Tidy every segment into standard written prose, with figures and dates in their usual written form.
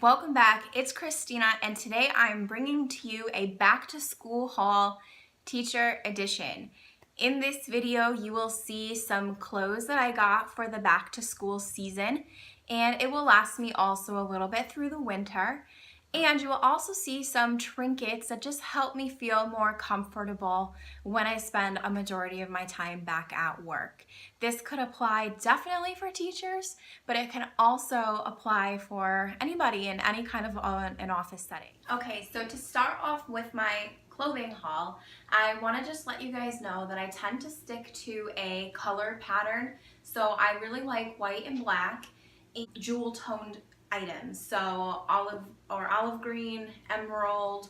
welcome back. It's Christina and today I'm bringing to you a back to school haul teacher edition. In this video you will see some clothes that I got for the back to school season, and it will last me also a little bit through the winter. And you will also see some trinkets that just help me feel more comfortable when I spend a majority of my time back at work. This could apply definitely for teachers, but it can also apply for anybody in any kind of an office setting. Okay, so to start off with my clothing haul, I want to just let you guys know that I tend to stick to a color pattern. So I really like white and black and jewel toned items, so olive green, emerald,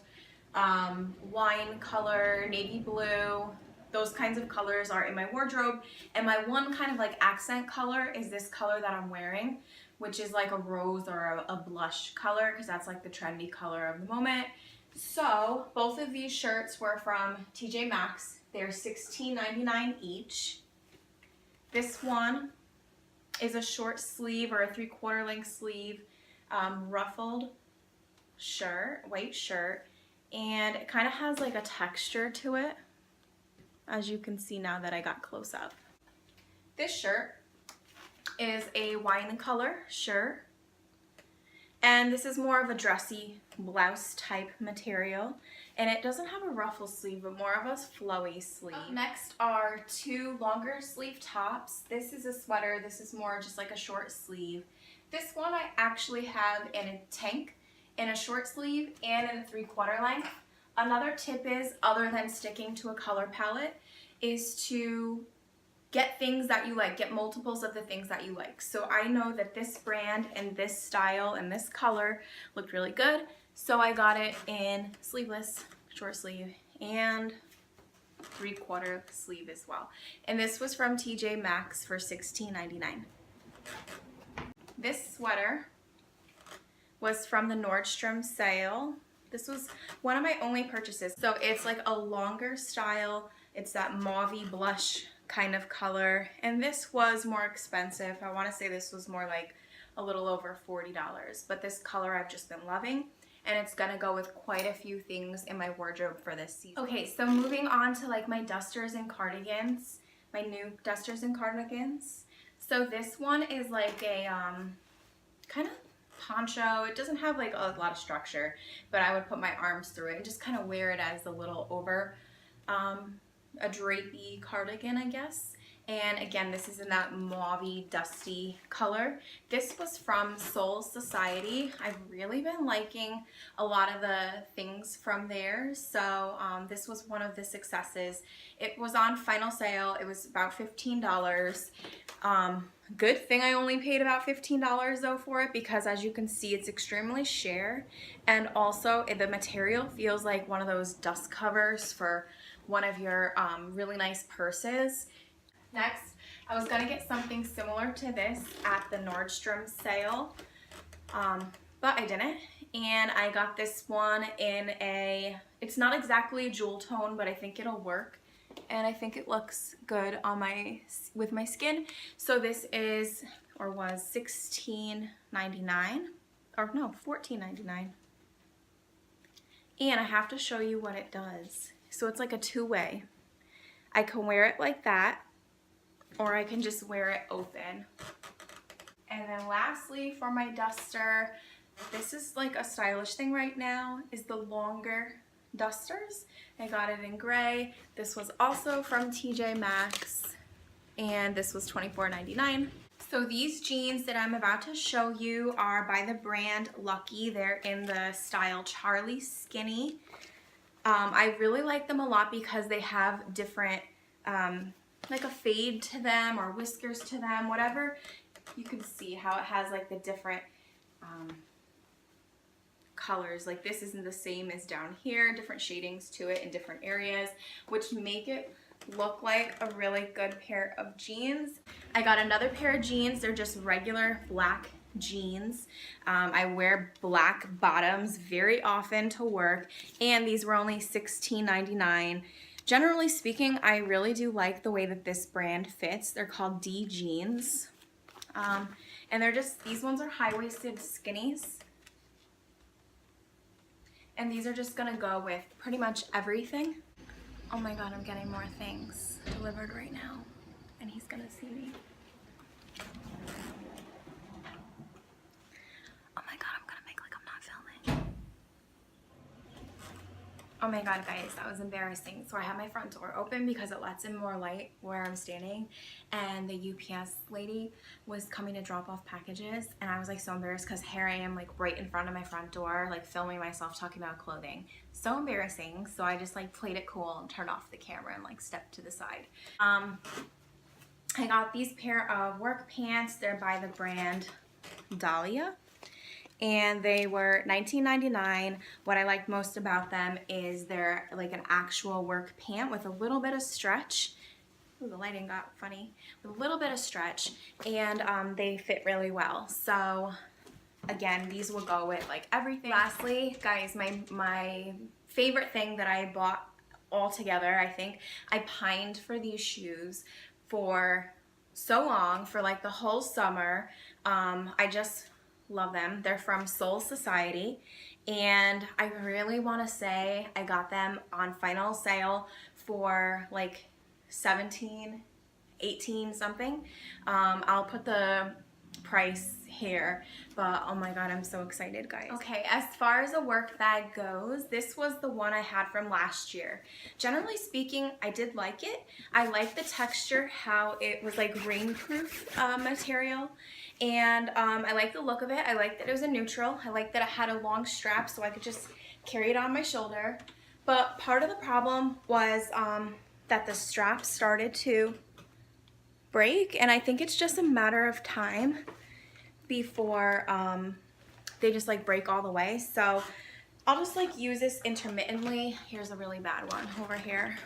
wine color, navy blue. Those kinds of colors are in my wardrobe, and my one kind of like accent color is this color that I'm wearing, which is like a rose or a blush color, because that's like the trendy color of the moment. So both of these shirts were from TJ Maxx. They're $16.99 each. This one is a short sleeve or a 3/4 length sleeve ruffled shirt, white shirt, and it kind of has like a texture to it, as you can see now that I got close up. This shirt is a wine color shirt, and this is more of a dressy blouse type material, and it doesn't have a ruffle sleeve but more of a flowy sleeve. Up next are two longer sleeve tops. This is a sweater. This is more just like a short sleeve. This one I actually have in a tank, in a short sleeve, and in a 3/4 length. Another tip is, other than sticking to a color palette, is to get things that you like, get multiples of the things that you like. So I know that this brand and this style and this color looked really good, so I got it in sleeveless, short sleeve, and 3/4 sleeve as well. And this was from TJ Maxx for $16.99. This sweater was from the Nordstrom sale. This was one of my only purchases. So it's like a longer style. It's that mauvey blush kind of color, and this was more expensive. I want to say this was more like a little over $40, but this color I've just been loving, and it's gonna go with quite a few things in my wardrobe for this season. Okay, so moving on to like my dusters and cardigans, my new dusters and cardigans. So this one is like a kind of poncho. It doesn't have like a lot of structure, but I would put my arms through it and just kind of wear it as a little over a drapey cardigan, I guess. And again, this is in that mauvey, dusty color. This was from Soul Society. I've really been liking a lot of the things from there, so this was one of the successes. It was on final sale. It was about $15. Good thing I only paid about $15 though for it, because as you can see, it's extremely sheer, and also the material feels like one of those dust covers for one of your really nice purses. Next, I was gonna get something similar to this at the Nordstrom sale, but I didn't, and I got this one in a, it's not exactly a jewel tone, but I think it'll work, and I think it looks good on with my skin. So this is, or was, $16.99, or no, $14.99, and I have to show you what it does. So it's like a two-way. I can wear it like that, or I can just wear it open. And then lastly, for my duster, this is like a stylish thing right now, is the longer dusters. I got it in gray. This was also from TJ Maxx, and this was $24.99. So these jeans that I'm about to show you are by the brand Lucky. They're in the style Charlie Skinny. I really like them a lot because they have different like a fade to them or whiskers to them, whatever. You can see how it has like the different colors. Like this isn't the same as down here, different shadings to it in different areas, which make it look like a really good pair of jeans. I got another pair of jeans. They're just regular black jeans. I wear black bottoms very often to work, and these were only $16.99. Generally speaking, I really do like the way that this brand fits. They're called D jeans. And they're just, these ones are high-waisted skinnies. And these are just gonna go with pretty much everything. Oh my God, I'm getting more things delivered right now. And he's gonna see me. Oh my God, I'm gonna make like I'm not filming. Oh my God, guys, that was embarrassing. So I have my front door open because it lets in more light where I'm standing, and the UPS lady was coming to drop off packages, and I was like so embarrassed because here I am like right in front of my front door, like filming myself talking about clothing. So embarrassing. So I just like played it cool and turned off the camera and like stepped to the side. I got these pair of work pants. They're by the brand Dahlia, and they were $19.99. What I liked most about them is they're like an actual work pant with a little bit of stretch. Ooh, the lighting got funny. With a little bit of stretch, and they fit really well. So again, these will go with like everything. Lastly, guys, my favorite thing that I bought all together, I think I pined for these shoes for so long, for like the whole summer. I just love them. They're from Soul Society, and I really want to say I got them on final sale for like 17, 18 something. I'll put the price here, but oh my God, I'm so excited, guys. Okay, as far as a work bag goes, this was the one I had from last year. Generally speaking, I did like it. I like the texture, how it was like rainproof material, and I like the look of it. I like that it was a neutral. I like that it had a long strap so I could just carry it on my shoulder. But part of the problem was that the strap started to break, and I think it's just a matter of time before they just like break all the way. So I'll just like use this intermittently. Here's a really bad one over here.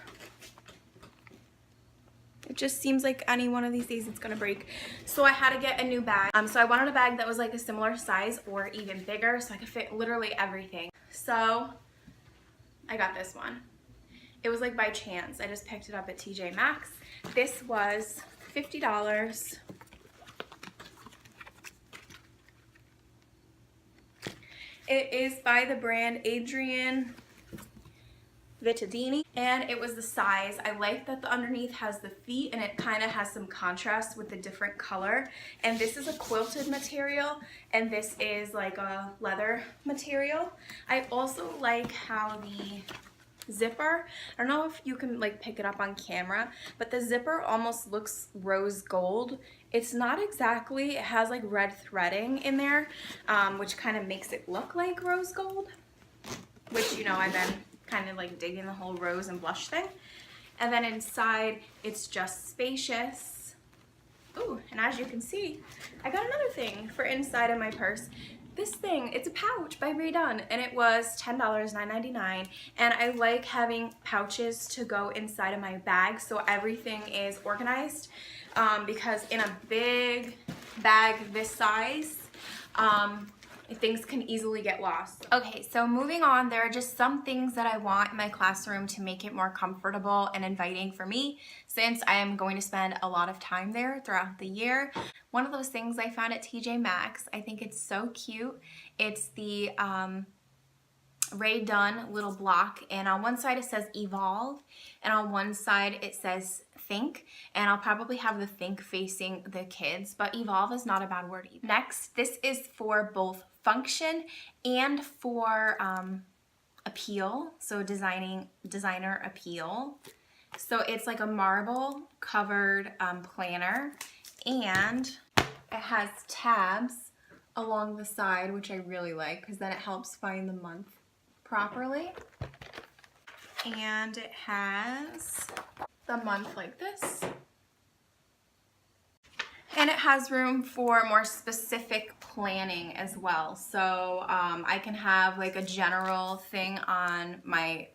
It just seems like any one of these days it's gonna break. So I had to get a new bag. So I wanted a bag that was like a similar size or even bigger so I could fit literally everything. So I got this one. It was like by chance. I just picked it up at TJ Maxx. This was $50. It is by the brand Adrian Vittadini, and it was the size. I like that the underneath has the feet and it kind of has some contrast with the different color. And this is a quilted material, and this is like a leather material. I also like how the zipper, I don't know if you can like pick it up on camera, but the zipper almost looks rose gold. It's not exactly, it has like red threading in there, which kind of makes it look like rose gold, which, you know, I've been kind of like digging the whole rose and blush thing. And then inside, it's just spacious. Ooh, and as you can see, I got another thing for inside of my purse. This thing, it's a pouch by Redone, and it was $10, $9.99, and I like having pouches to go inside of my bag so everything is organized, because in a big bag this size, things can easily get lost. Okay, so moving on, there are just some things that I want in my classroom to make it more comfortable and inviting for me, since I am going to spend a lot of time there throughout the year. One of those things I found at TJ Maxx, I think it's so cute. It's the Rae Dunn little block, and on one side it says Evolve, and on one side it says Think, and I'll probably have the Think facing the kids, but Evolve is not a bad word either. Next, this is for both function and for appeal, so designer appeal. So it's like a marble covered planner, and it has tabs along the side, which I really like because then it helps find the month properly. And it has the month like this. And it has room for more specific planning as well. So I can have like a general thing on my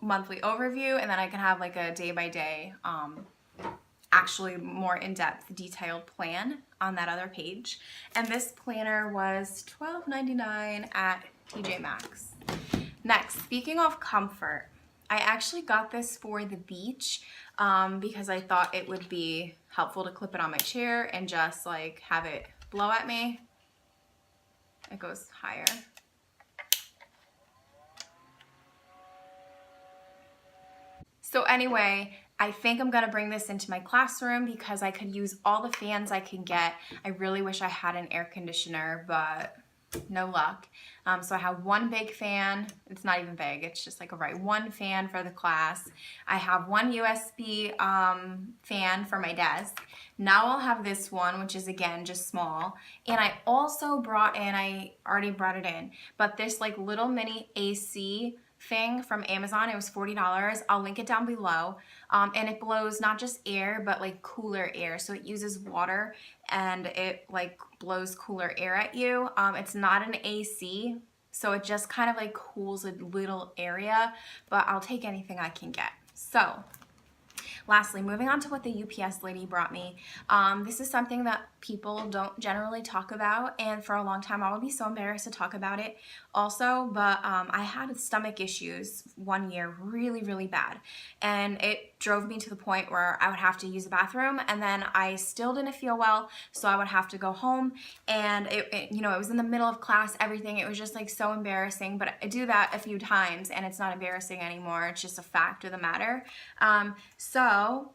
monthly overview, and then I can have like a day-by-day, actually more in-depth detailed plan on that other page. And this planner was $12.99 at TJ Maxx. Next, speaking of comfort, I actually got this for the beach because I thought it would be helpful to clip it on my chair and just like have it blow at me. It goes higher. So anyway, I think I'm gonna bring this into my classroom because I could use all the fans I can get. I really wish I had an air conditioner, but no luck. So I have one big fan. It's not even big. It's just like one fan for the class. I have one USB fan for my desk. Now I'll have this one, which is again just small. And I also brought in, I already brought it in, but this like little mini AC thing from Amazon. It was $40. I'll link it down below. And it blows not just air, but like cooler air. So it uses water and it like blows cooler air at you. It's not an AC, so it just kind of like cools a little area, but I'll take anything I can get. So lastly, moving on to what the UPS lady brought me. This is something that people don't generally talk about, and for a long time I would be so embarrassed to talk about it also, but I had stomach issues one year, really, really bad, and it drove me to the point where I would have to use the bathroom, and then I still didn't feel well, so I would have to go home, and it was in the middle of class, everything. It was just like so embarrassing, but I do that a few times and it's not embarrassing anymore. It's just a fact of the matter. So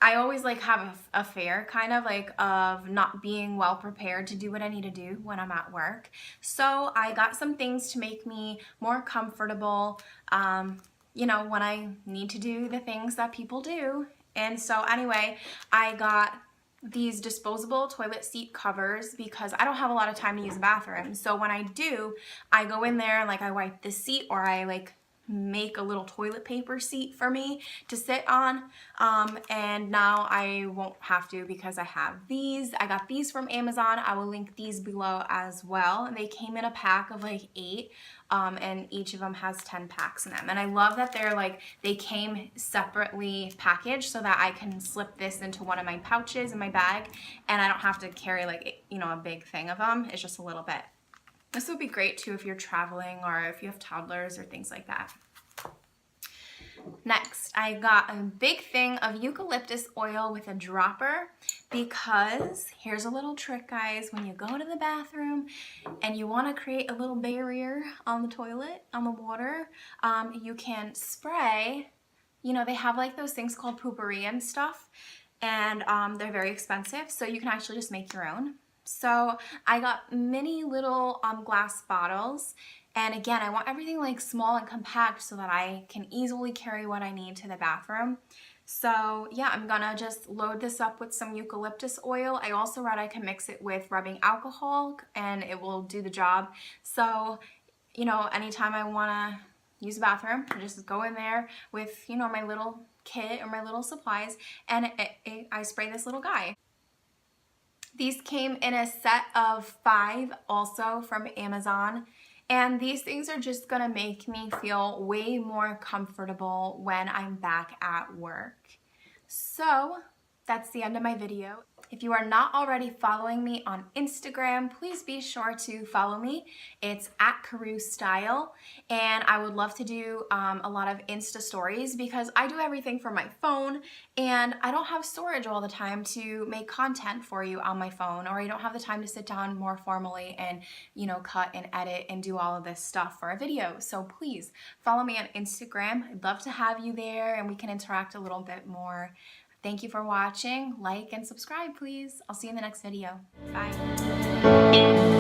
I always like have a fear kind of like of not being well prepared to do what I need to do when I'm at work. So I got some things to make me more comfortable, when I need to do the things that people do. And so anyway, I got these disposable toilet seat covers because I don't have a lot of time to use the bathroom. So when I do, I go in there and like I wipe the seat, or I like make a little toilet paper seat for me to sit on, and now I won't have to because I have these. I got these from Amazon. I will link these below as well, and they came in a pack of like 8, and each of them has 10 packs in them, and I love that they came separately packaged so that I can slip this into one of my pouches in my bag, and I don't have to carry like a big thing of them. It's just a little bit. This would be great too if you're traveling or if you have toddlers or things like that. Next, I got a big thing of eucalyptus oil with a dropper because here's a little trick, guys. When you go to the bathroom and you want to create a little barrier on the toilet, on the water, you can spray, they have like those things called poopery and stuff, and they're very expensive, so you can actually just make your own. So I got mini little glass bottles, and again, I want everything like small and compact so that I can easily carry what I need to the bathroom. So yeah, I'm gonna just load this up with some eucalyptus oil. I also read I can mix it with rubbing alcohol and it will do the job. So, anytime I wanna use the bathroom, I just go in there with, my little kit or my little supplies, and I spray this little guy. These came in a set of 5 also from Amazon, and these things are just gonna make me feel way more comfortable when I'm back at work. So that's the end of my video. If you are not already following me on Instagram, please be sure to follow me. It's @CarewStyle, and I would love to do a lot of Insta stories because I do everything from my phone, and I don't have storage all the time to make content for you on my phone, or I don't have the time to sit down more formally and cut and edit and do all of this stuff for a video. So please follow me on Instagram. I'd love to have you there and we can interact a little bit more. Thank you for watching. Like and subscribe, please. I'll see you in the next video. Bye.